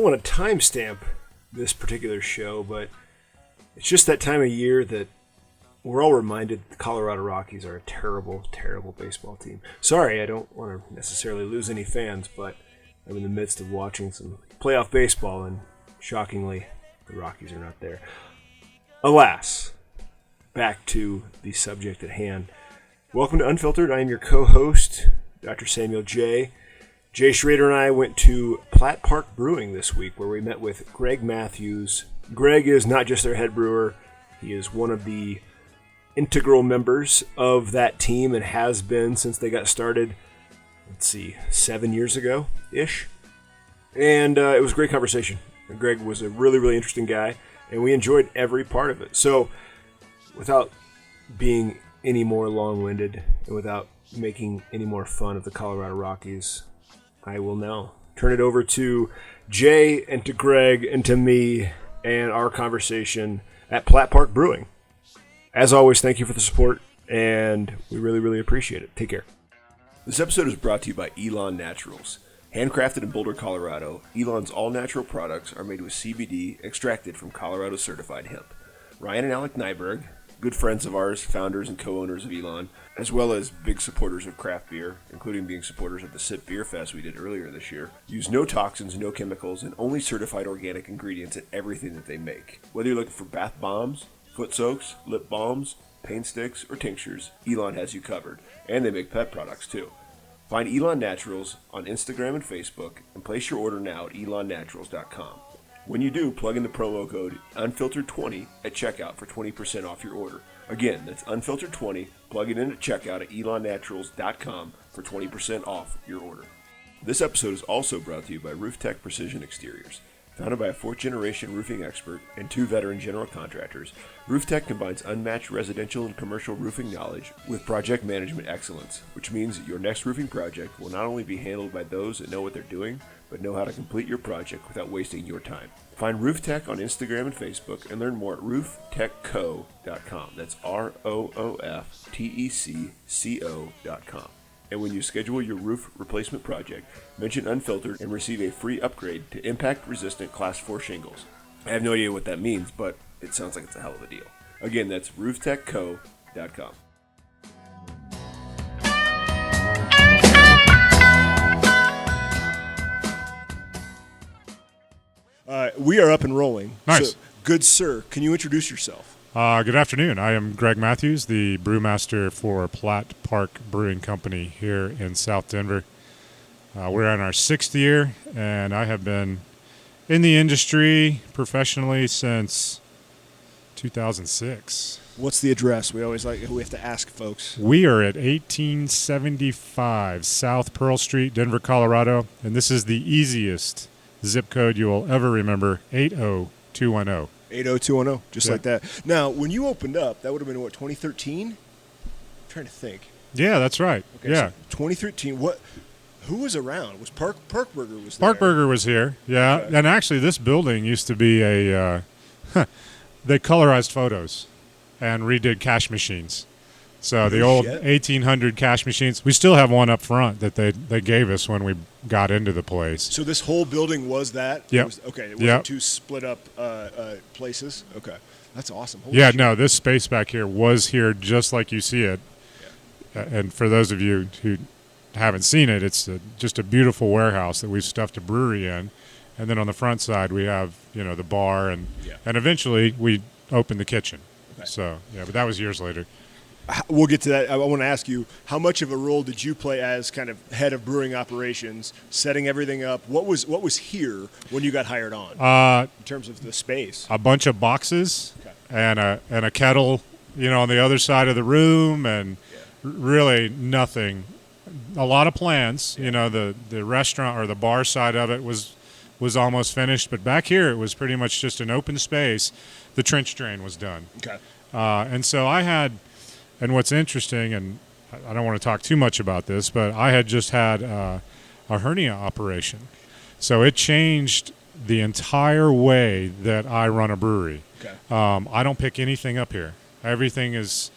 want to timestamp this particular show, but it's just that time of year that we're all reminded the Colorado Rockies are a terrible, terrible baseball team. Sorry, I don't want to necessarily lose any fans, but I'm in the midst of watching some playoff baseball, and shockingly, the Rockies are not there. Alas, back to the subject at hand. Welcome to Unfiltered. I am your co-host, Dr. Samuel J. Jay Schrader and I went to Platt Park Brewing this week, where we met with Greg Matthews. Greg is not just their head brewer, he is one of the integral members of that team and has been since they got started, 7 years ago-ish. And it was a great conversation. Greg was a really, really interesting guy, and we enjoyed every part of it. So, without being any more long-winded and without making any more fun of the Colorado Rockies, I will now turn it over to Jay and to Greg and to me and our conversation at Platt Park Brewing. As always, thank you for the support, and we really, really appreciate it. Take care. This episode is brought to you by Elon Naturals. Handcrafted in Boulder, Colorado, Elon's all-natural products are made with CBD extracted from Colorado certified hemp. Ryan and Alec Nyberg, good friends of ours, founders and co-owners of Elon, as well as big supporters of craft beer, including being supporters of the SIP Beer Fest we did earlier this year, use no toxins, no chemicals, and only certified organic ingredients in everything that they make. Whether you're looking for bath bombs, foot soaks, lip balms, pain sticks, or tinctures, Elon has you covered. And they make pet products too. Find Elon Naturals on Instagram and Facebook and place your order now at elonnaturals.com. When you do, plug in the promo code Unfiltered20 at checkout for 20% off your order. Again, that's Unfiltered20. Plug it in at checkout at elonnaturals.com for 20% off your order. This episode is also brought to you by RoofTech Precision Exteriors. Founded by a fourth-generation roofing expert and two veteran general contractors, RoofTech combines unmatched residential and commercial roofing knowledge with project management excellence, which means that your next roofing project will not only be handled by those that know what they're doing, but know how to complete your project without wasting your time. Find RoofTech on Instagram and Facebook and learn more at rooftechco.com. That's ROOFTECCO.com. And when you schedule your roof replacement project, mention Unfiltered and receive a free upgrade to impact-resistant Class 4 shingles. I have no idea what that means, but it sounds like it's a hell of a deal. Again, that's rooftechco.com. We are up and rolling. Nice. So, good sir, can you introduce yourself? Good afternoon. I am Greg Matthews, the brewmaster for Platt Park Brewing Company here in South Denver. We're in our 6th year, and I have been in the industry professionally since 2006. What's the address? We have to ask folks. We are at 1875 South Pearl Street, Denver, Colorado, and this is the easiest zip code you will ever remember, 80210. 80210, just Yeah. like that. Now, when you opened up, that would have been, 2013? I'm trying to think. Yeah, that's right. Okay, yeah. so 2013, who was around? Was Parkburger was there? Parkburger was here, yeah. Okay. And actually, this building used to be they colorized photos and redid cash machines. So the old 1800 cash machines, we still have one up front that they gave us when we got into the place. So this whole building was that? Yep. Okay, it wasn't two split up places? Okay, that's awesome. Holy shit. No, this space back here was here just like you see it. Yeah. And for those of you who haven't seen it, it's just a beautiful warehouse that we've stuffed a brewery in. And then on the front side, we have, the bar, and eventually we opened the kitchen. Okay. So, but that was years later. We'll get to that. I want to ask you, how much of a role did you play as kind of head of brewing operations, setting everything up? What was here when you got hired on in terms of the space? A bunch of boxes and a kettle, on the other side of the room, and really nothing. A lot of plans. The restaurant or the bar side of it was almost finished, but back here it was pretty much just an open space. The trench drain was done. Okay. And so I had. And what's interesting, and I don't want to talk too much about this, but I had just had a hernia operation. So it changed the entire way that I run a brewery. Okay. I don't pick anything up here. Everything is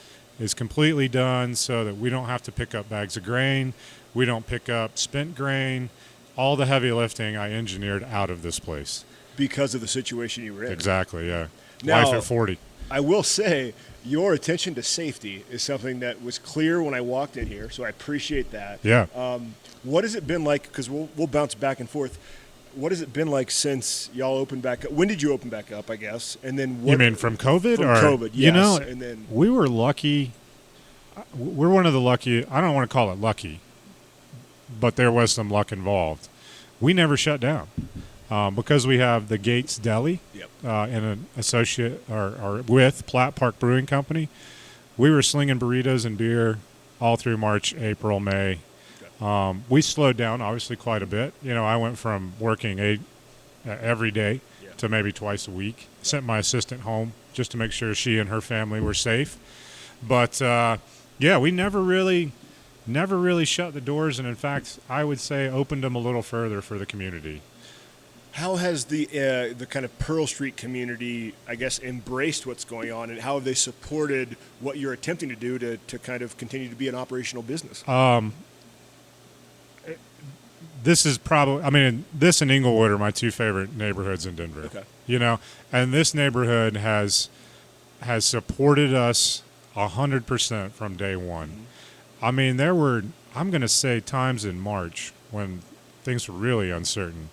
completely done so that we don't have to pick up bags of grain. We don't pick up spent grain. all the heavy lifting I engineered out of this place. Because of the situation you were in. Exactly, yeah. Now, Life at 40. I will say your attention to safety is something that was clear when I walked in here, so I appreciate that. Yeah. What has it been like, because we'll bounce back and forth, what has it been like since y'all opened back up? When did you open back up, I guess? And then what? You mean from COVID? From or, COVID, yes. You know, and then, we were lucky. We're one of the lucky, I don't want to call it lucky, but there was some luck involved. We never shut down because we have the Gates Deli yep. and an associate or with Platt Park Brewing Company. We were slinging burritos and beer all through March, April, May. We slowed down, obviously, quite a bit. You know, I went from working every day to maybe twice a week. Sent my assistant home just to make sure she and her family were safe. But, we never really shut the doors. And, in fact, I would say opened them a little further for the community. How has the kind of Pearl Street community, I guess, embraced what's going on, and how have they supported what you're attempting to do to kind of continue to be an operational business? This is probably, this and Inglewood are my two favorite neighborhoods in Denver. Okay. You know, and this neighborhood has supported us 100% from day one. Mm-hmm. I mean, there were, I'm going to say, times in March when things were really uncertain.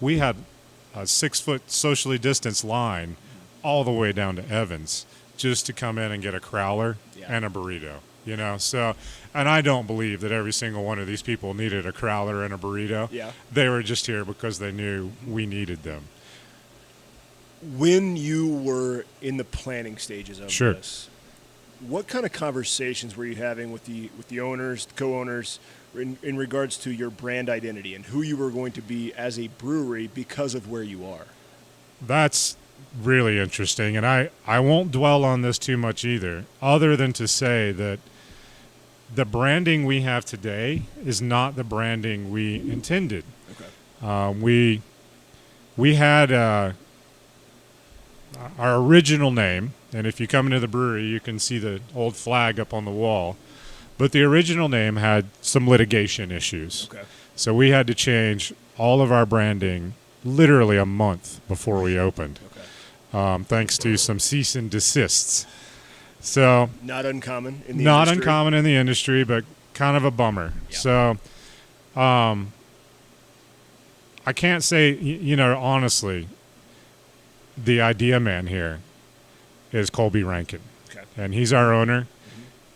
We had a 6-foot socially distanced line all the way down to Evans just to come in and get a crowler and a burrito. You know, so, and I don't believe that every single one of these people needed a crowler and a burrito. Yeah. They were just here because they knew we needed them. When you were in the planning stages of Sure. this, what kind of conversations were you having with the owners, the co-owners, in regards to your brand identity and who you were going to be as a brewery because of where you are? That's really interesting, and I won't dwell on this too much either, other than to say that the branding we have today is not the branding we intended. Okay. We had our original name, and if you come into the brewery, you can see the old flag up on the wall. But the original name had some litigation issues. Okay. So we had to change all of our branding literally a month before we opened, thanks to some cease and desists. So not uncommon in the not industry. uncommon in the industry, but kind of a bummer. Yeah. So I can't say, honestly, the idea man here is Colby Rankin. Okay. And he's our owner,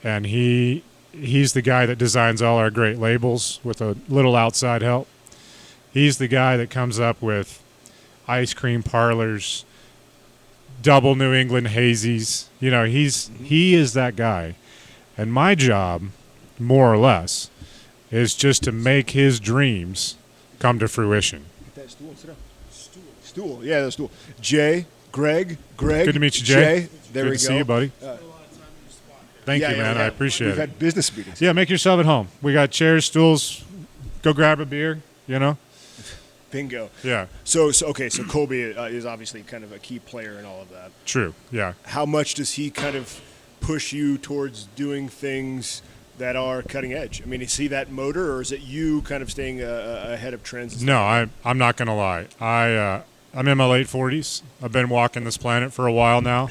and he's the guy that designs all our great labels with a little outside help. He's the guy that comes up with ice cream parlors, double New England hazies. You know, he is that guy. And my job, more or less, is just to make his dreams come to fruition. Get that stool. Sit down. Stool. Yeah, the stool. Jay, Greg. Good to meet you, Jay. There Good we to go. see you, buddy. Thank you, man. I appreciate We've it. had business meetings. Yeah, make yourself at home. We got chairs, stools. Go grab a beer, Bingo. Yeah. So Colby is obviously kind of a key player in all of that. True, yeah. How much does he kind of push you towards doing things that are cutting edge? I mean, is he that motor, or is it you kind of staying ahead of trends? No, I'm not going to lie. I'm in my late 40s. I've been walking this planet for a while now.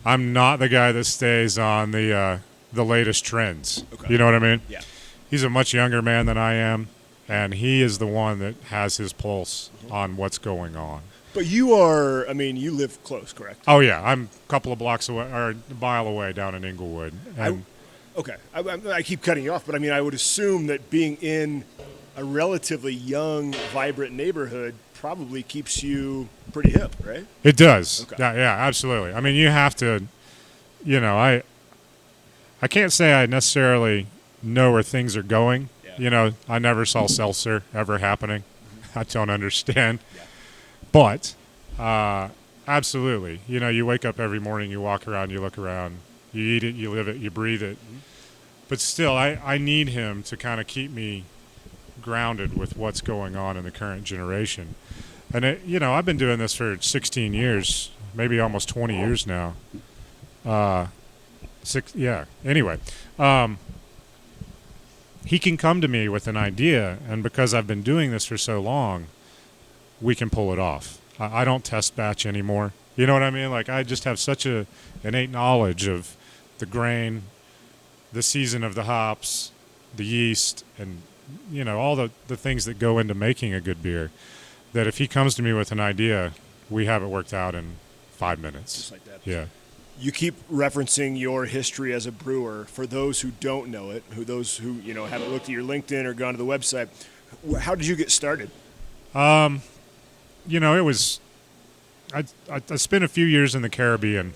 I'm not the guy that stays on the latest trends. Okay. You know what I mean? Yeah. He's a much younger man than I am, and he is the one that has his pulse on what's going on. But you live close, correct? Oh, yeah. I'm a couple of blocks away, or a mile away down in Inglewood. And I keep cutting you off, but I would assume that being in a relatively young, vibrant neighborhood probably keeps you pretty hip, right? It does. Okay. Yeah, absolutely. I mean, you have to, I can't say I necessarily know where things are going. Yeah. I never saw seltzer ever happening. I don't understand. Yeah. But absolutely, you wake up every morning, you walk around, you look around, you eat it, you live it, you breathe it. Mm-hmm. But still, I need him to kind of keep me grounded with what's going on in the current generation. And, I've been doing this for 16 years, maybe almost 20 years now. Anyway, he can come to me with an idea, and because I've been doing this for so long, we can pull it off. I don't test batch anymore. You know what I mean? Like, I just have such a innate knowledge of the grain, the season of the hops, the yeast, and, you know, all the things that go into making a good beer, that if he comes to me with an idea, we have it worked out in 5 minutes. Just like that. Yeah. You keep referencing your history as a brewer. For those who don't know it, those who haven't looked at your LinkedIn or gone to the website, how did you get started? You know, it was I spent a few years in the Caribbean.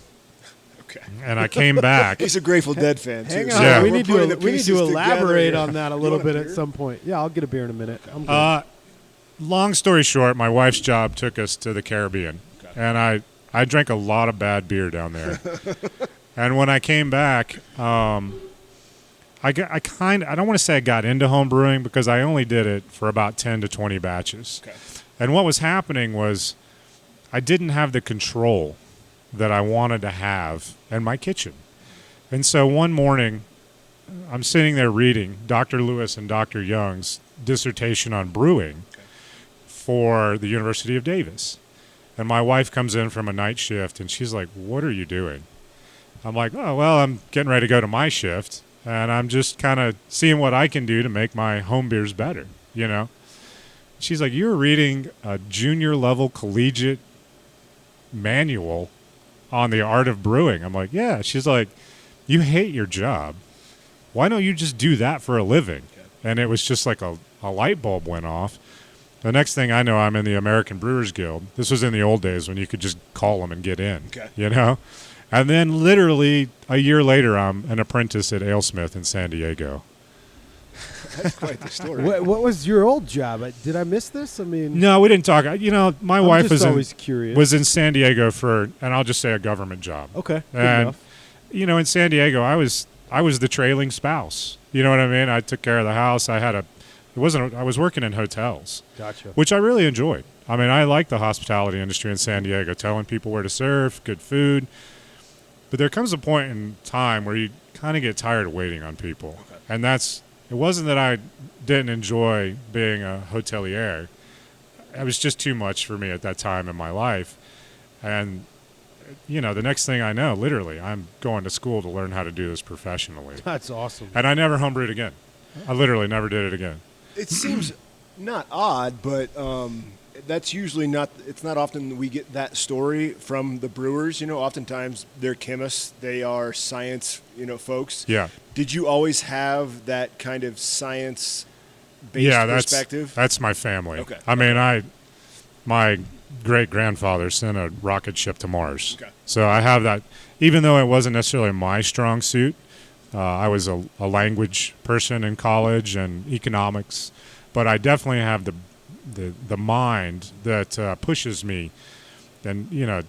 Okay. And I came back. He's a Grateful Dead fan, too. Hang so on, Yeah. we we're need putting the to pieces elaborate together. on that a little bit at some point. Yeah, I'll get a beer in a minute. I'm good. Long story short, my wife's job took us to the Caribbean, and I drank a lot of bad beer down there. And when I came back, I don't want to say I got into home brewing, because I only did it for about 10 to 20 batches. Okay. And what was happening was I didn't have the control that I wanted to have in my kitchen. And so one morning, I'm sitting there reading Dr. Lewis and Dr. Young's dissertation on brewing for the University of Davis. And my wife comes in from a night shift, and she's like, "What are you doing?" I'm like, "Oh, well, I'm getting ready to go to my shift, and I'm just kind of seeing what I can do to make my home beers better, you know?" She's like, "You're reading a junior level collegiate manual on the art of brewing." I'm like, "Yeah." She's like, "You hate your job. Why don't you just do that for a living?" And it was just like a light bulb went off. The next thing I know, I'm in the American Brewers Guild. This was in the old days when you could just call them and get in, you know? And then literally a year later, I'm an apprentice at AleSmith in San Diego. That's quite the story. What was your old job? Did I miss this? I mean, No, we didn't talk. You know, my I'm wife just always curious. was in San Diego for, and I'll just say, a government job. Okay, good And, enough. you know, in San Diego, I was the trailing spouse. You know what I mean? I took care of the house. I was working in hotels, Gotcha. which I really enjoyed. I mean, I like the hospitality industry in San Diego, telling people where to serve, good food. But there comes a point in time where you kind of get tired of waiting on people. Okay. And it wasn't that I didn't enjoy being a hotelier. It was just too much for me at that time in my life. And, you know, the next thing I know, literally, I'm going to school to learn how to do this professionally. That's awesome. And I never homebrewed again. I literally never did it again. It seems not odd, but that's usually not. It's not often we get that story from the brewers. You know, oftentimes they're chemists. They are science, folks. Yeah. Did you always have that kind of science-based perspective? That's my family. Okay. I mean, my great-grandfather sent a rocket ship to Mars. Okay. So I have that. Even though it wasn't necessarily my strong suit, I was a language person in college and economics, but I definitely have the mind that pushes me. And, you know,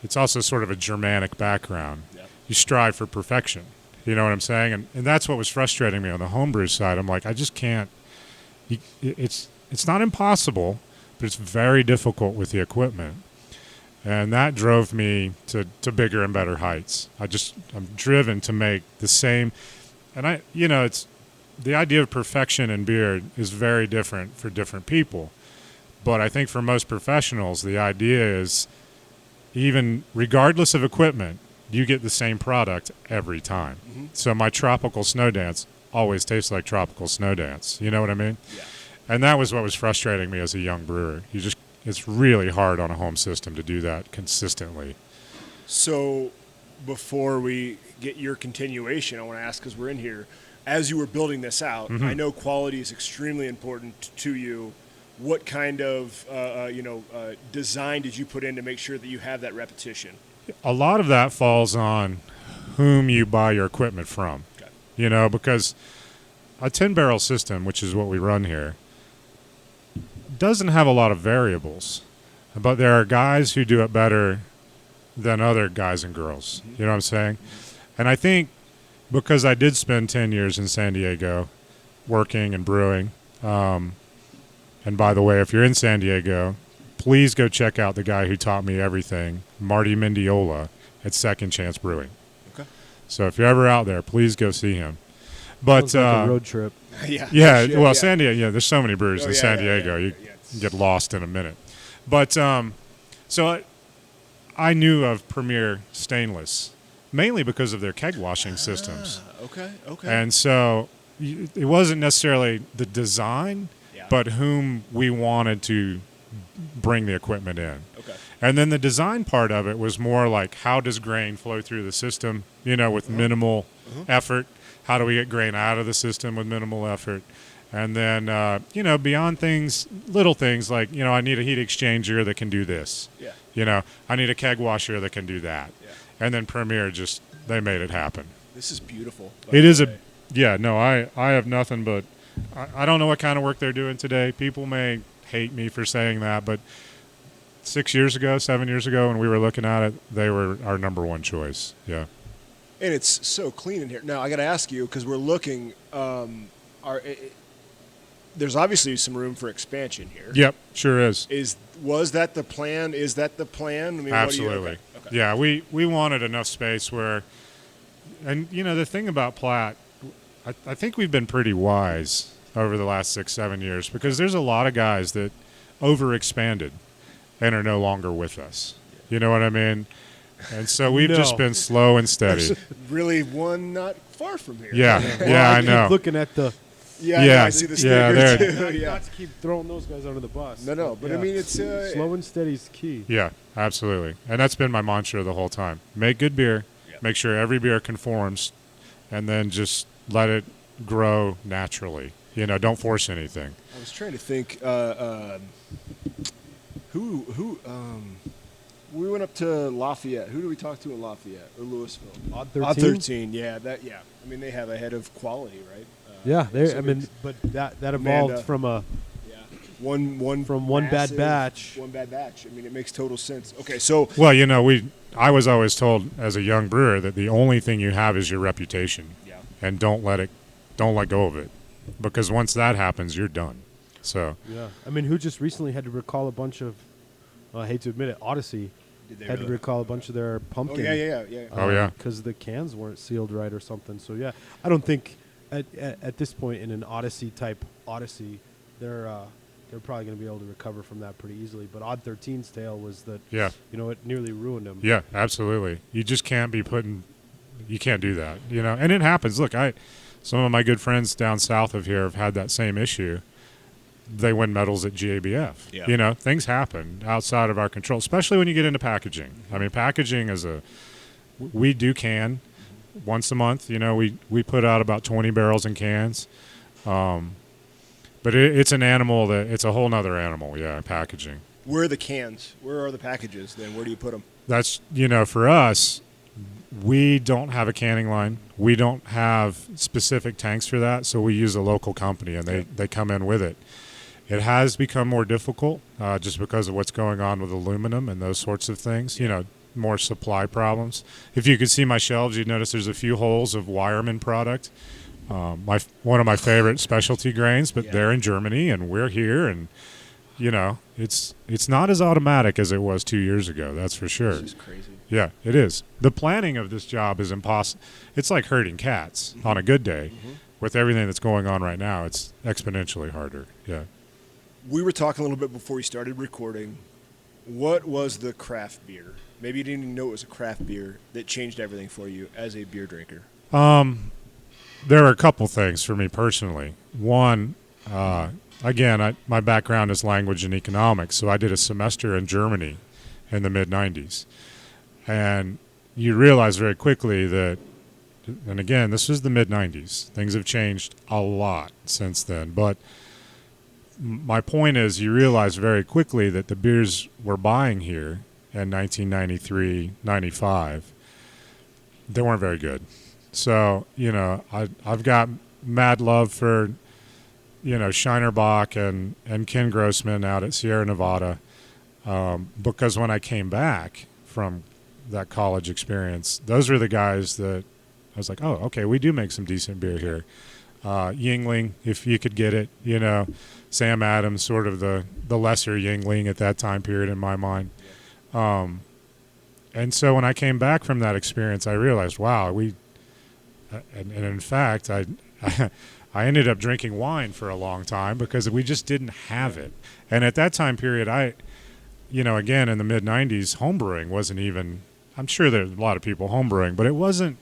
it's also sort of a Germanic background. Yep. You strive for perfection. You know what I'm saying? And that's what was frustrating me on the homebrew side. I'm like, I just can't. It's not impossible, but it's very difficult with the equipment. And that drove me to bigger and better heights. I'm driven to make the same. And it's the idea of perfection in beer is very different for different people. But I think for most professionals, the idea is, even regardless of equipment, you get the same product every time. Mm-hmm. So my tropical snow dance always tastes like tropical snow dance. You know what I mean? Yeah. And that was what was frustrating me as a young brewer. It's really hard on a home system to do that consistently. So before we get your continuation, I want to ask, because we're in here, as you were building this out, Mm-hmm. I know quality is extremely important to you. What kind of design did you put in to make sure that you have that repetition? A lot of that falls on whom you buy your equipment from. Okay. You know, because a 10-barrel system, which is what we run here, doesn't have a lot of variables, but there are guys who do it better than other guys and girls. Mm-hmm. You know what I'm saying? Mm-hmm. And I think because I did spend 10 years in San Diego working and brewing, and by the way, if you're in San Diego, please go check out the guy who taught me everything, Marty Mendiola at Second Chance Brewing. Okay. So if you're ever out there, please go see him. But Sounds like a road trip. yeah, Shit, well, San Diego. Yeah, there's so many breweries Oh, in yeah, San yeah, Diego. yeah, You yeah. can get lost in a minute. But so I knew of Premier Stainless mainly because of their keg washing systems. Okay. And so it wasn't necessarily the design, but whom we wanted to bring the equipment in. Okay. And then the design part of it was more like, how does grain flow through the system, with minimal effort? How do we get grain out of the system with minimal effort? And then, beyond things, little things like, I need a heat exchanger that can do this. Yeah. I need a keg washer that can do that. Yeah. And then Premier they made it happen. This is beautiful. It is I have nothing but, I don't know what kind of work they're doing today. People may hate me for saying that, but 7 years ago, when we were looking at it, they were our number one choice. Yeah. And it's so clean in here. Now, I got to ask you, because we're looking, there's obviously some room for expansion here. Yep, sure is. Was that the plan? Is that the plan? I mean, Absolutely. Okay. Yeah, we wanted enough space where, and the thing about Platt, I think we've been pretty wise over the last 6-7 years, because there's a lot of guys that overexpanded and are no longer with us. You know what I mean? And so we've just been slow and steady. There's really one not far from here. Yeah, I know. Keep looking at the. I see the sticker too. Not to keep throwing those guys under the bus. No, but I mean, it's slow and steady is key. Yeah, absolutely. And that's been my mantra the whole time. Make good beer, make sure every beer conforms, and then just let it grow naturally. Don't force anything. I was trying to think who we went up to Lafayette. Who do we talk to in Lafayette or Louisville? Odd 13? Odd 13, yeah. I mean, they have a head of quality, right? But that evolved from one bad batch. One bad batch. I mean, it makes total sense. Okay, so well, I was always told as a young brewer that the only thing you have is your reputation, and don't let go of it, because once that happens, you're done. So I mean, who just recently had to recall a bunch of, I hate to admit it, Odyssey had to recall a bunch of their pumpkin. Oh yeah. Because the cans weren't sealed right or something. So I don't think at this point in an Odyssey type Odyssey, they're probably going to be able to recover from that pretty easily. But Odd 13's tale was that it nearly ruined them. Yeah, absolutely. You just can't you can't do that. And it happens. Look, some of my good friends down south of here have had that same issue. They win medals at GABF. Yeah. Things happen outside of our control, especially when you get into packaging. I mean, packaging we do can once a month. We put out about 20 barrels in cans. But it's an animal it's a whole nother animal, packaging. Where are the cans? Where are the packages then? Where do you put them? That's, for us, we don't have a canning line. We don't have specific tanks for that, so we use a local company, and they come in with it. It has become more difficult just because of what's going on with aluminum and those sorts of things, more supply problems. If you could see my shelves, you'd notice there's a few holes of Wireman product. One of my favorite specialty grains, but they're in Germany and we're here, and it's not as automatic as it was 2 years ago. That's for sure. This is crazy. Yeah, it is. The planning of this job is impossible. It's like herding cats on a good day. With everything that's going on right now, it's exponentially harder. Yeah. We were talking a little bit before we started recording. What was the craft beer? Maybe you didn't even know it was a craft beer that changed everything for you as a beer drinker. There are a couple things for me personally. One, again, my background is language and economics, so I did a semester in Germany in the mid-'90s. And you realize very quickly that, and again, this was the mid-'90s. Things have changed a lot since then. But my point is, you realize very quickly that the beers we're buying here in 1993, 95, they weren't very good. So, I've got mad love for, Shinerbach and Ken Grossman out at Sierra Nevada, because when I came back from that college experience, those were the guys that I was like, oh, okay, we do make some decent beer here. Yingling, if you could get it, Sam Adams, sort of the lesser Yingling at that time period in my mind. And so when I came back from that experience, I realized, wow, and in fact, I ended up drinking wine for a long time because we just didn't have it. And at that time period, again, in the mid-'90s, homebrewing wasn't even, I'm sure there's a lot of people homebrewing, but it wasn't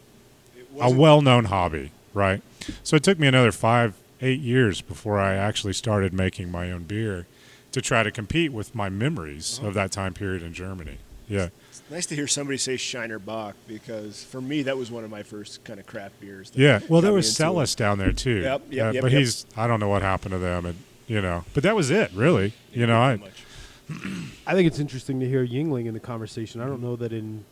a well-known hobby, right? So it took me another 5-8 years before I actually started making my own beer to try to compete with my memories of that time period in Germany. Yeah. It's nice to hear somebody say Shiner Bock, because for me that was one of my first kind of craft beers. Yeah. Well, there got me was into Celis down there too. Yep, but yep. I don't know what happened to them, and but that was it, really. I think it's interesting to hear Yingling in the conversation. I don't know that in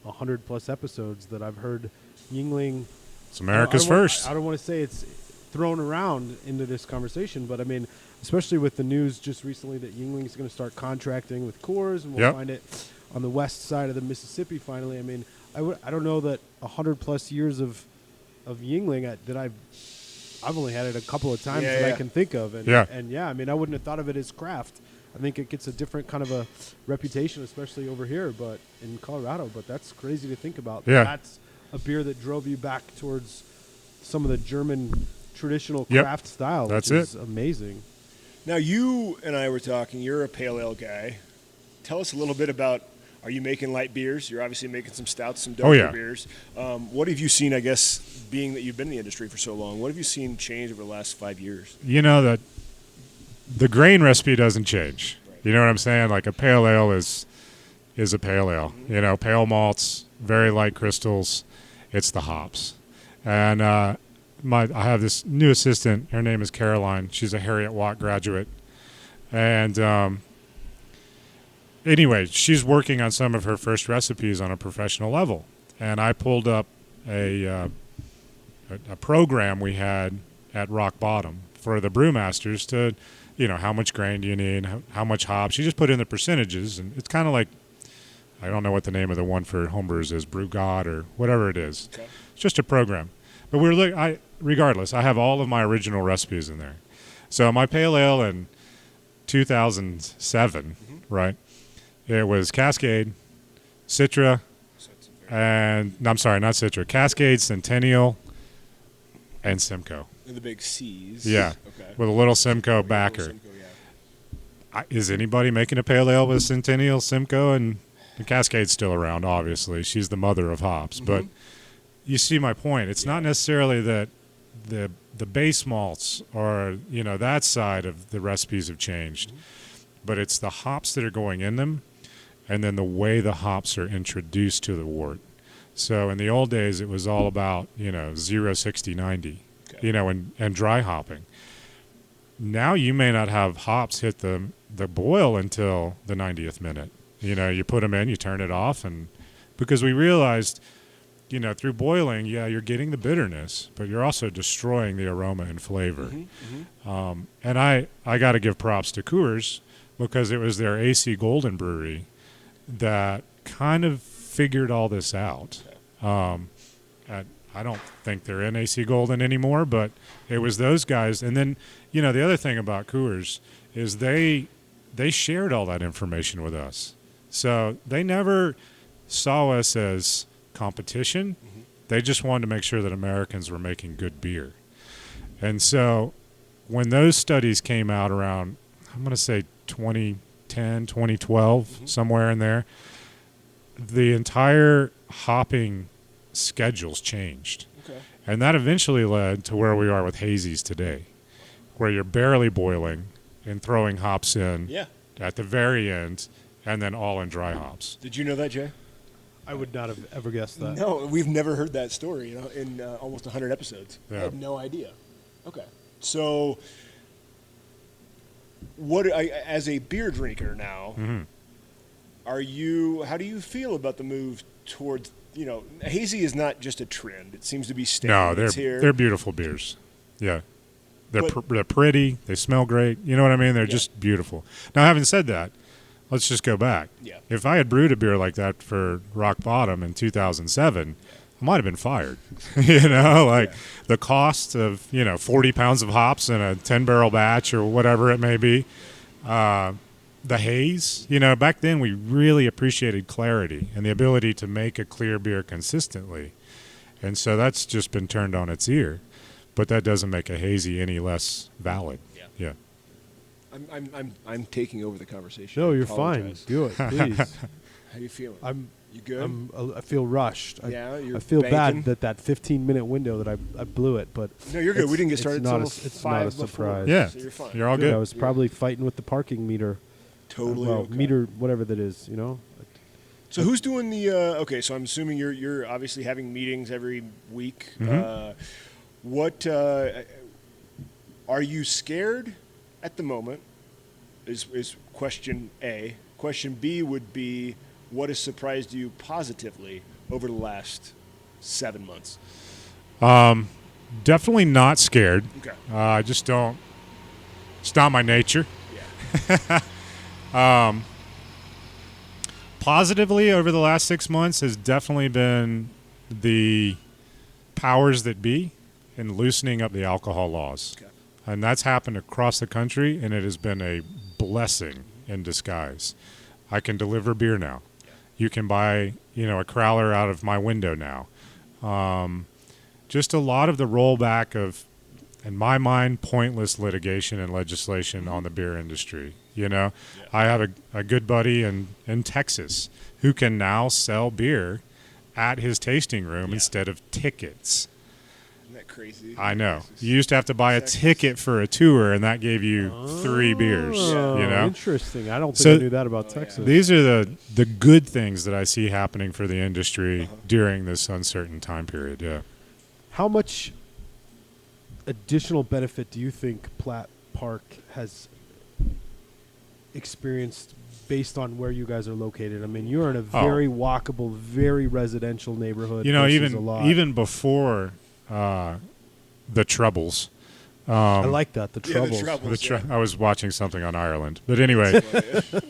100+ episodes that I've heard Yingling. It's America's first. I don't want to say it's thrown around into this conversation, but I mean, especially with the news just recently that Yingling is going to start contracting with Coors, and we'll find it on the west side of the Mississippi finally. I mean, I don't know that 100+ years of Yingling that I've only had it a couple of times I can think of, and I mean, I wouldn't have thought of it as craft. I think it gets a different kind of a reputation, especially over here, but in Colorado. But that's crazy to think about. Yeah. That's a beer that drove you back towards some of the German traditional craft style. That's which is amazing. Now, you and I were talking. You're a pale ale guy. Tell us a little bit about, are you making light beers? You're obviously making some stouts, some darker beers. What have you seen, I guess, being that you've been in the industry for so long, what have you seen change over the last 5 years? The grain recipe doesn't change. Right. You know what I'm saying? Like a pale ale is a pale ale. Mm-hmm. Pale malts, very light crystals. It's the hops. And I have this new assistant. Her name is Caroline. She's a Harriet Watt graduate. And anyway, she's working on some of her first recipes on a professional level. And I pulled up a program we had at Rock Bottom for the brewmasters to, how much grain do you need, how much hops. You just put in the percentages, and it's kind of like, I don't know what the name of the one for homebrewers is, Brew God or whatever it is. Okay. It's just a program. But regardless, I have all of my original recipes in there. So my pale ale in 2007, right, it was Cascade, Citra, and, no, I'm sorry, not Citra, Cascade, Centennial, and Simcoe. And the big C's. Yeah, okay. With a little Simcoe backer. Is anybody making a pale ale with Centennial, Simcoe, and Cascade's still around, obviously. She's the mother of hops. Mm-hmm. But you see my point. It's not necessarily that the base malts or, that side of the recipes have changed. But it's the hops that are going in them and then the way the hops are introduced to the wort. So in the old days, it was all about, 0, 60, 90, and dry hopping. Now you may not have hops hit the boil until the 90th minute. You put them in, you turn it off, and because we realized, through boiling, you're getting the bitterness, but you're also destroying the aroma and flavor. Mm-hmm, mm-hmm. And I got to give props to Coors because it was their AC Golden brewery that kind of figured all this out. I don't think they're in AC Golden anymore, but it was those guys. And then, the other thing about Coors is they shared all that information with us. So they never saw us as competition. Mm-hmm. They just wanted to make sure that Americans were making good beer. And so when those studies came out around, I'm going to say 2010, 2012, mm-hmm. somewhere in there, the entire hopping schedules changed. Okay. And that eventually led to where we are with hazies today, where you're barely boiling and throwing hops in at the very end and then all in dry hops. Did you know that, Jay? I would not have ever guessed that. No, we've never heard that story in almost 100 episodes. Yeah. I had no idea. Okay. So as a beer drinker now, mm-hmm. How do you feel about the move towards, hazy is not just a trend. It seems to be staying. No, they're beautiful beers. Yeah. They're pretty. They smell great. You know what I mean? They're just beautiful. Now, having said that, let's just go back. Yeah. If I had brewed a beer like that for Rock Bottom in 2007, I might have been fired. The cost of, 40 pounds of hops in a 10-barrel batch or whatever it may be. The haze, back then we really appreciated clarity and the ability to make a clear beer consistently. And so that's just been turned on its ear. but that doesn't make a hazy any less valid. Yeah. I'm taking over the conversation. No, I you're fine. apologize. Do it, please. How you feeling? You good? I feel rushed. You're I feel banking? bad that 15-minute window that I blew it, but No, you're good. We didn't get started it's not until a, it's 5 not a before. surprise. Yeah. So you're fine. You're all Good. good. I was probably fighting with the parking meter. Totally Well, okay. meter, whatever that is, you know. So who's doing the? Okay, so I'm assuming you're obviously having meetings every week. Mhm. What are you scared at the moment? Is question A. Question B would be, what has surprised you positively over the last 7 months? Definitely not scared. Okay. I just don't. It's not my nature. Yeah. Positively over the last 6 months has definitely been the powers that be in loosening up the alcohol laws. Okay. And that's happened across the country, and it has been a blessing in disguise. I can deliver beer now. You can buy, a crowler out of my window now. Just a lot of the rollback of, in my mind, pointless litigation and legislation on the beer industry. I have a good buddy in Texas who can now sell beer at his tasting room instead of tickets. Isn't that crazy? I know. Texas. You used to have to buy a Texas. ticket for a tour, and that gave you 3 beers. Oh, You know, interesting. I don't think So- I knew that about Texas. these are the good things that I see happening for the industry during this uncertain time period. Yeah. How much additional benefit do you think Platt Park has experienced based on where you guys are located? I mean, you're in a very walkable, very residential neighborhood. versus a lot. even before the Troubles. I like that. The Yeah, troubles. the troubles. I was watching something on Ireland, but anyway,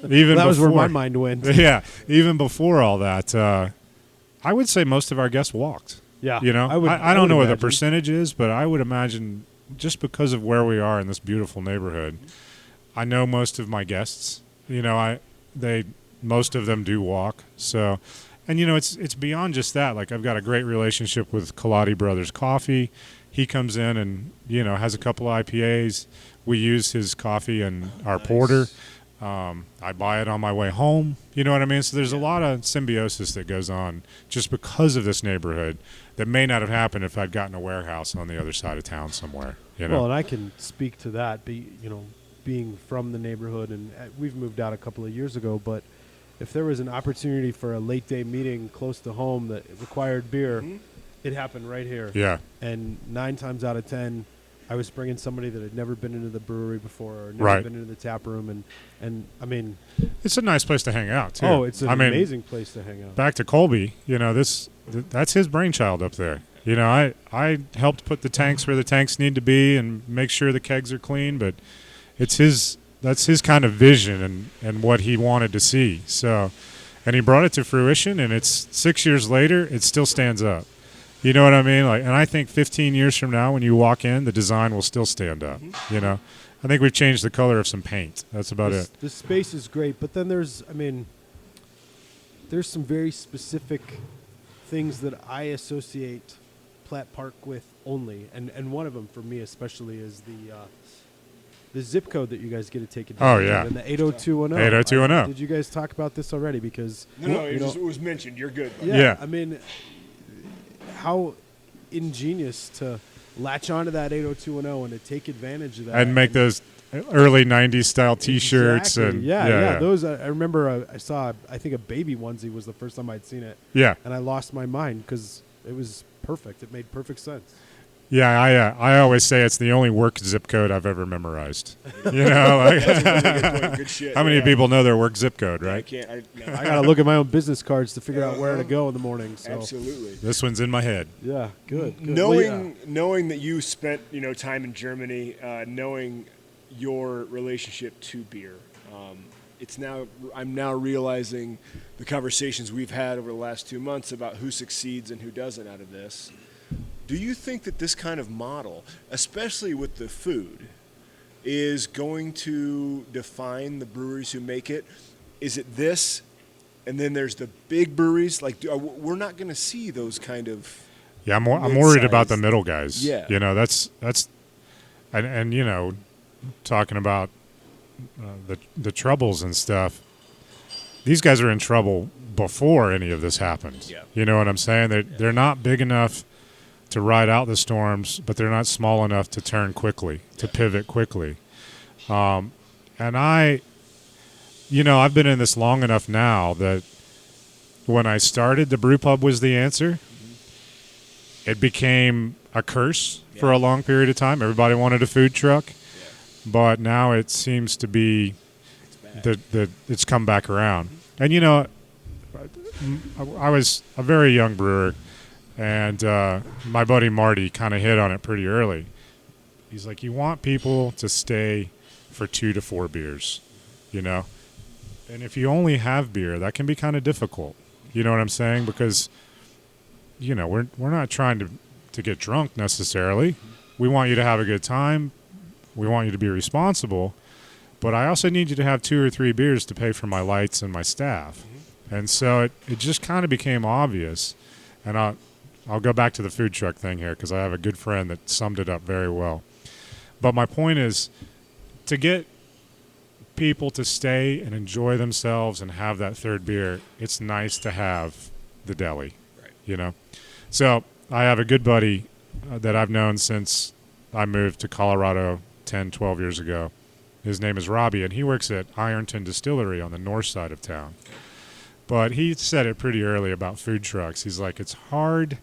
even That was where before- my mind went. Yeah, even before all that, I would say most of our guests walked. Yeah, I don't know what the imagine. percentage is, but I would imagine just because of where we are in this beautiful neighborhood, I know most of my guests. Most of them do walk. So, and it's beyond just that. Like, I've got a great relationship with Kaladi Brothers Coffee. He comes in and has a couple of IPAs. We use his coffee and our porter. I buy it on my way home. You know what I mean? So there's a lot of symbiosis that goes on just because of this neighborhood that may not have happened if I'd gotten a warehouse on the other side of town somewhere. Well, and I can speak to that. Being from the neighborhood, and we've moved out a couple of years ago. But if there was an opportunity for a late day meeting close to home that required beer, it happened right here. Yeah. And 9 times out of 10, I was bringing somebody that had never been into the brewery before or never Right. been into the tap room, and I mean, It's a nice place to hang out, too. oh, it's an I mean, amazing place to hang out. back to Colby, that's his brainchild up there. I helped put the tanks where the tanks need to be and make sure the kegs are clean, but that's his kind of vision and what he wanted to see. So, and he brought it to fruition, and it's 6 years later, it still stands up. You know what I mean? And I think 15 years from now, when you walk in, the design will still stand up. I think we've changed the color of some paint. That's about it. The space is great, but then there's some very specific things that I associate Platt Park with only, and one of them for me especially is the zip code that you guys get to take advantage yeah. of, and the 80210. 80210. Did you guys talk about this already? Because No, it was mentioned. You're good. Yeah. I mean, how ingenious to latch onto that 80210 and to take advantage of that And make those early 90s style T-shirts. Exactly. And Yeah. Those I remember. I saw. I think a baby onesie was the first time I'd seen it, Yeah. and I lost my mind because it was perfect. It made perfect sense. Yeah, I always say it's the only work zip code I've ever memorized. That's a really good point. Good shit. How many people know their work zip code, I right? can't. I gotta look at my own business cards to figure out where to go in the morning. So Absolutely. This one's in my head. yeah, good. Well, yeah. Knowing that you spent time in Germany, knowing your relationship to beer, I'm now realizing the conversations we've had over the last 2 months about who succeeds and who doesn't out of this. Do you think that this kind of model, especially with the food, is going to define the breweries who make it? Is it this, and then there's the big breweries? Like, we're not going to see those kind of Yeah, I'm worried about the mid-sized- middle guys. Yeah. You know, that's and you know, talking about the troubles and stuff. These guys are in trouble before any of this happened. Yeah. You know what I'm saying? They're not big enough to ride out the storms, but they're not small enough to turn quickly, to pivot quickly. And I've been in this long enough now that when I started, the brew pub was the answer. It became a curse for a long period of time. Everybody wanted a food truck, but now it seems to be that it's come back around. And I was a very young brewer, and my buddy Marty kind of hit on it pretty early. He's like, you want people to stay for 2 to 4 beers, and if you only have beer, that can be kind of difficult. You know what I'm saying? Because we're not trying to get drunk necessarily. We want you to have a good time. We want you to be responsible. But I also need you to have 2 or 3 beers to pay for my lights and my staff. And so it just kind of became obvious. And I'll go back to the food truck thing here because I have a good friend that summed it up very well. But my point is to get people to stay and enjoy themselves and have that third beer, it's nice to have the deli, right. So I have a good buddy that I've known since I moved to Colorado 10, 12 years ago. His name is Robbie, and he works at Ironton Distillery on the north side of town. But he said it pretty early about food trucks. He's like, it's hard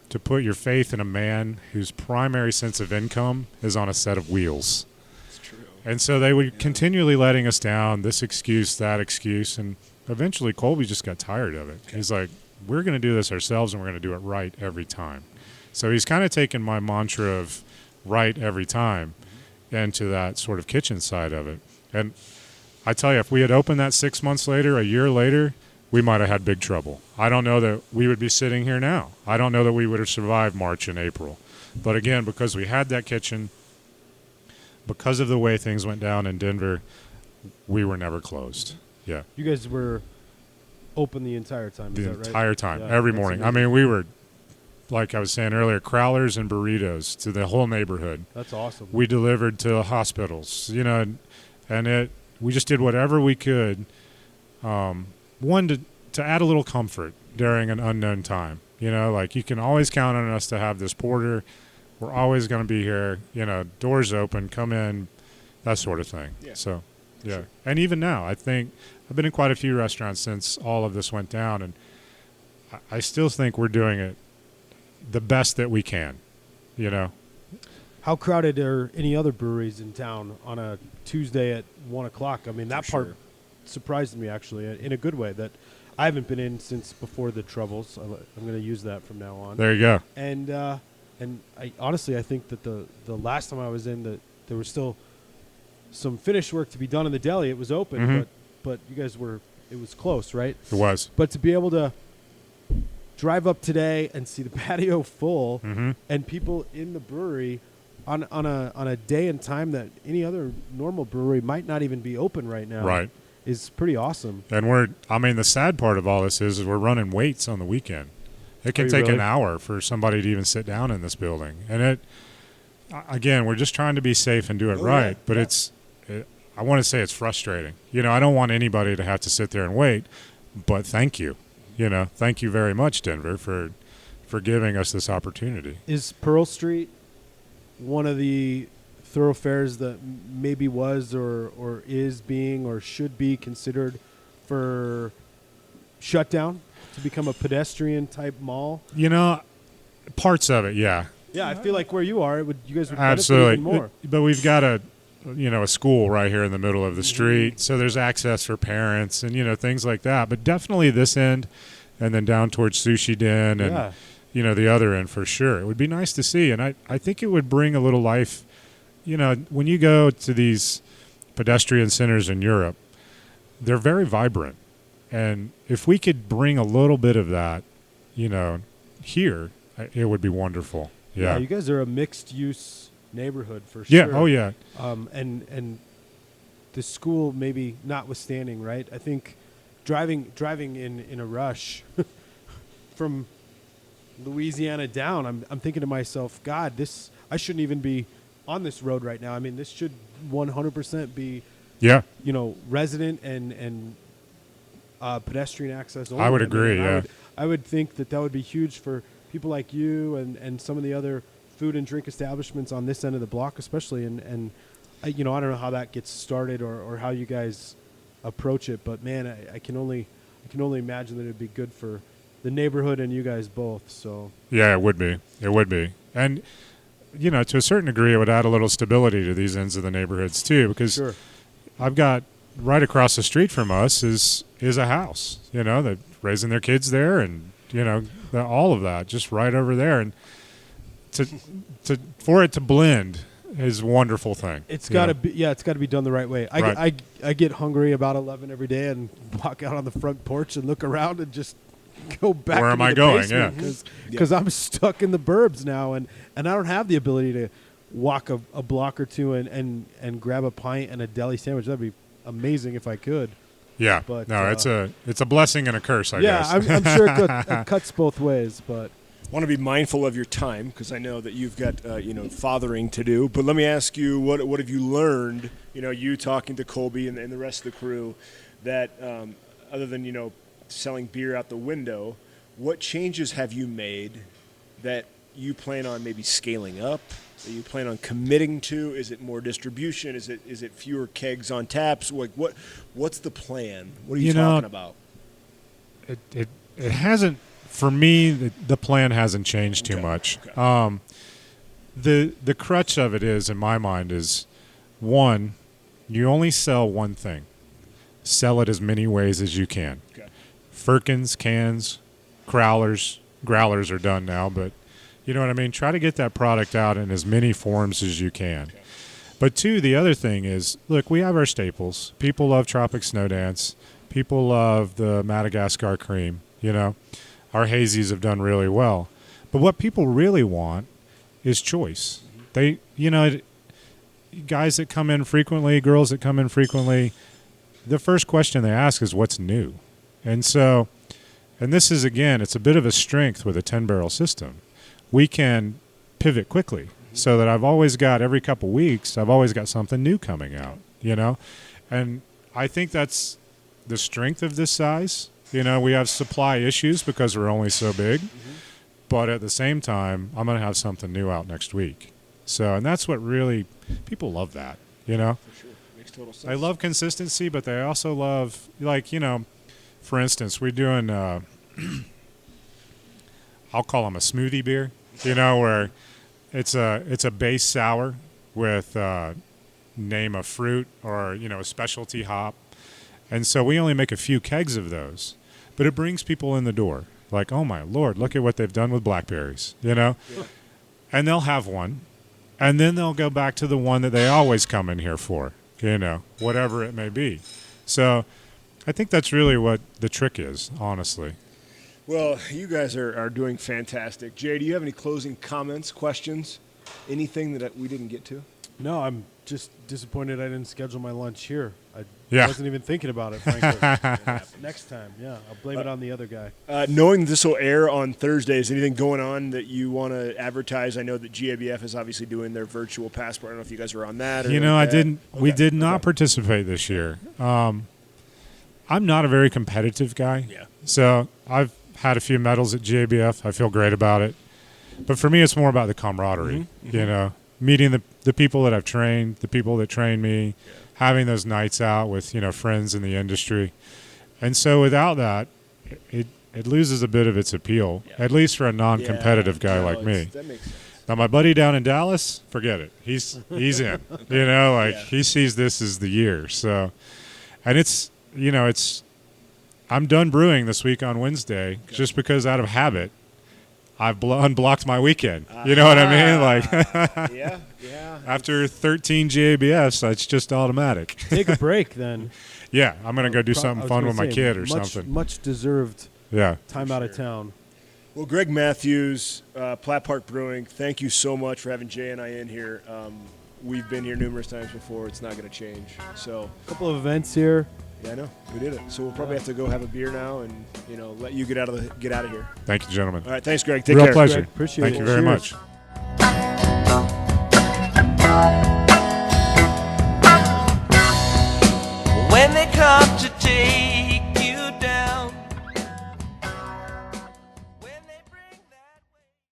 to put your faith in a man whose primary sense of income is on a set of wheels. It's true. And so they would continually letting us down, this excuse, that excuse, and eventually Colby just got tired of it. Okay. He's like, we're going to do this ourselves, and we're going to do it right every time. So he's kind of taken my mantra of right every time into that sort of kitchen side of it. And I tell you, if we had opened that 6 months later, a year later, we might have had big trouble. I don't know that we would be sitting here now. I don't know that we would have survived March and April. But again, because we had that kitchen, because of the way things went down in Denver, we were never closed. Yeah. You guys were open the entire time, is that right? The entire time, Yeah, every that's morning. amazing. I mean, we were, like I was saying earlier, crowlers and burritos to the whole neighborhood. That's awesome. We delivered to hospitals, and we just did whatever we could. One, to add a little comfort during an unknown time. Like you can always count on us to have this porter. We're always going to be here. Doors open, come in, that sort of thing. Yeah. So, yeah. Sure. And even now, I think I've been in quite a few restaurants since all of this went down, and I still think we're doing it the best that we can. How crowded are any other breweries in town on a Tuesday at 1 o'clock? I mean, that part surprised me, actually, in a good way, that I haven't been in since before the troubles. I'm going to use that from now on. There you go. And I honestly, I think that the last time I was in, that there was still some finished work to be done in the deli. It was open, but you guys it was close, right? It was. But to be able to drive up today and see the patio full and people in the brewery on a day and time that any other normal brewery might not even be open right now. Right. Is pretty awesome. And the sad part of all this is we're running waits on the weekend. It can take an hour for somebody to even sit down in this building. And again, we're just trying to be safe and do it right. But I want to say it's frustrating. I don't want anybody to have to sit there and wait, but thank you. Thank you very much, Denver, for giving us this opportunity. Is Pearl Street one of the thoroughfares that maybe was or is being or should be considered for shutdown to become a pedestrian type mall? Parts of it, yeah. Yeah, I feel like where you are, you guys would benefit absolutely even more. But we've got a school right here in the middle of the street, so there's access for parents and things like that. But definitely this end, and then down towards Sushi Den, and the other end for sure. It would be nice to see, and I think it would bring a little life. When you go to these pedestrian centers in Europe, they're very vibrant. And if we could bring a little bit of that, here, it would be wonderful. Yeah, you guys are a mixed-use neighborhood for sure. Yeah, oh yeah. And the school maybe notwithstanding, right? I think driving in a rush from Louisiana down, I'm thinking to myself, God, I shouldn't even be on this road right now. I mean, this should 100% be, Yeah. resident and pedestrian access only. I would agree. Yeah. I would think that would be huge for people like you and some of the other food and drink establishments on this end of the block, especially. And I don't know how that gets started or how you guys approach it, but man, I can only imagine that it'd be good for the neighborhood and you guys both. So Yeah, it would be. And to a certain degree, it would add a little stability to these ends of the neighborhoods too, because sure. I've got right across the street from us is a house. They're raising their kids there, and all of that just right over there, and for it to blend is a wonderful thing. It's got to be, it's got to be done the right way. Right. I get hungry about 11 every day and walk out on the front porch and look around and just go back. Where to am I the going? basement Yeah, because I'm stuck in the burbs now, and I don't have the ability to walk a block or two and grab a pint and a deli sandwich. That'd be amazing if I could. Yeah, but no, it's a blessing and a curse, I guess. Yeah, I'm sure it cuts both ways, but. Want to be mindful of your time because I know that you've got fathering to do. But let me ask you, what have you learned? You talking to Colby and the rest of the crew, that other than selling beer out the window, what changes have you made that you plan on maybe scaling up? That you plan on committing to? Is it more distribution? Is it fewer kegs on taps? Like what's the plan? What are you talking about? It hasn't. For me, the plan hasn't changed too much. Okay. The crutch of it is, in my mind, is one, you only sell one thing. Sell it as many ways as you can. Okay. Firkins, cans, growlers are done now, but you know what I mean? Try to get that product out in as many forms as you can. Okay. But two, the other thing is, look, we have our staples. People love Tropic Snow Dance. People love the Madagascar cream, Our hazies have done really well. But what people really want is choice. They, guys that come in frequently, girls that come in frequently, the first question they ask is what's new. And so, and this is, again, it's a bit of a strength with a 10-barrel system. We can pivot quickly so that I've always got, every couple weeks, I've always got something new coming out, And I think that's the strength of this size. We have supply issues because we're only so big, but at the same time, I'm going to have something new out next week. So, and that's what really, people love that, For sure. Makes total sense. They love consistency, but they also love, for instance, we're doing, I'll call them a smoothie beer, where it's a base sour with name of fruit or, a specialty hop. And so we only make a few kegs of those. But it brings people in the door. Like, oh, my Lord, look at what they've done with blackberries, Yeah. And they'll have one. And then they'll go back to the one that they always come in here for, whatever it may be. So I think that's really what the trick is, honestly. Well, you guys are doing fantastic. Jay, do you have any closing comments, questions, anything that we didn't get to? No, I'm just disappointed I didn't schedule my lunch here. I wasn't even thinking about it, frankly. Next time, I'll blame it on the other guy. Knowing this will air on Thursday, is anything going on that you want to advertise? I know that GABF is obviously doing their virtual passport. I don't know if you guys are on that. We did not participate this year. I'm not a very competitive guy. Yeah. So I've had a few medals at GABF. I feel great about it. But for me, it's more about the camaraderie, meeting the people that I've trained, the people that train me, having those nights out with, friends in the industry. And so without that, it loses a bit of its appeal, at least for a non-competitive guy like me. That makes sense. Now, my buddy down in Dallas, forget it. He's in, he sees this as the year. So, and it's, I'm done brewing this week on Wednesday just because out of habit, I've unblocked my weekend. You know what I mean? Like, yeah. After 13 GABFs, it's just automatic. Take a break then. Yeah, I'm going to go do something fun with my kid or something. Much deserved time out of town. Well, Greg Matthews, Platt Park Brewing, thank you so much for having Jay and I in here. We've been here numerous times before. It's not going to change. So, a couple of events here. Yeah, I know. We did it. So we'll probably have to go have a beer now and, let you get out of here. Thank you, gentlemen. All right. Thanks, Greg. Take Real care. pleasure. Greg, appreciate Thank it. you very Cheers. much. When they come to take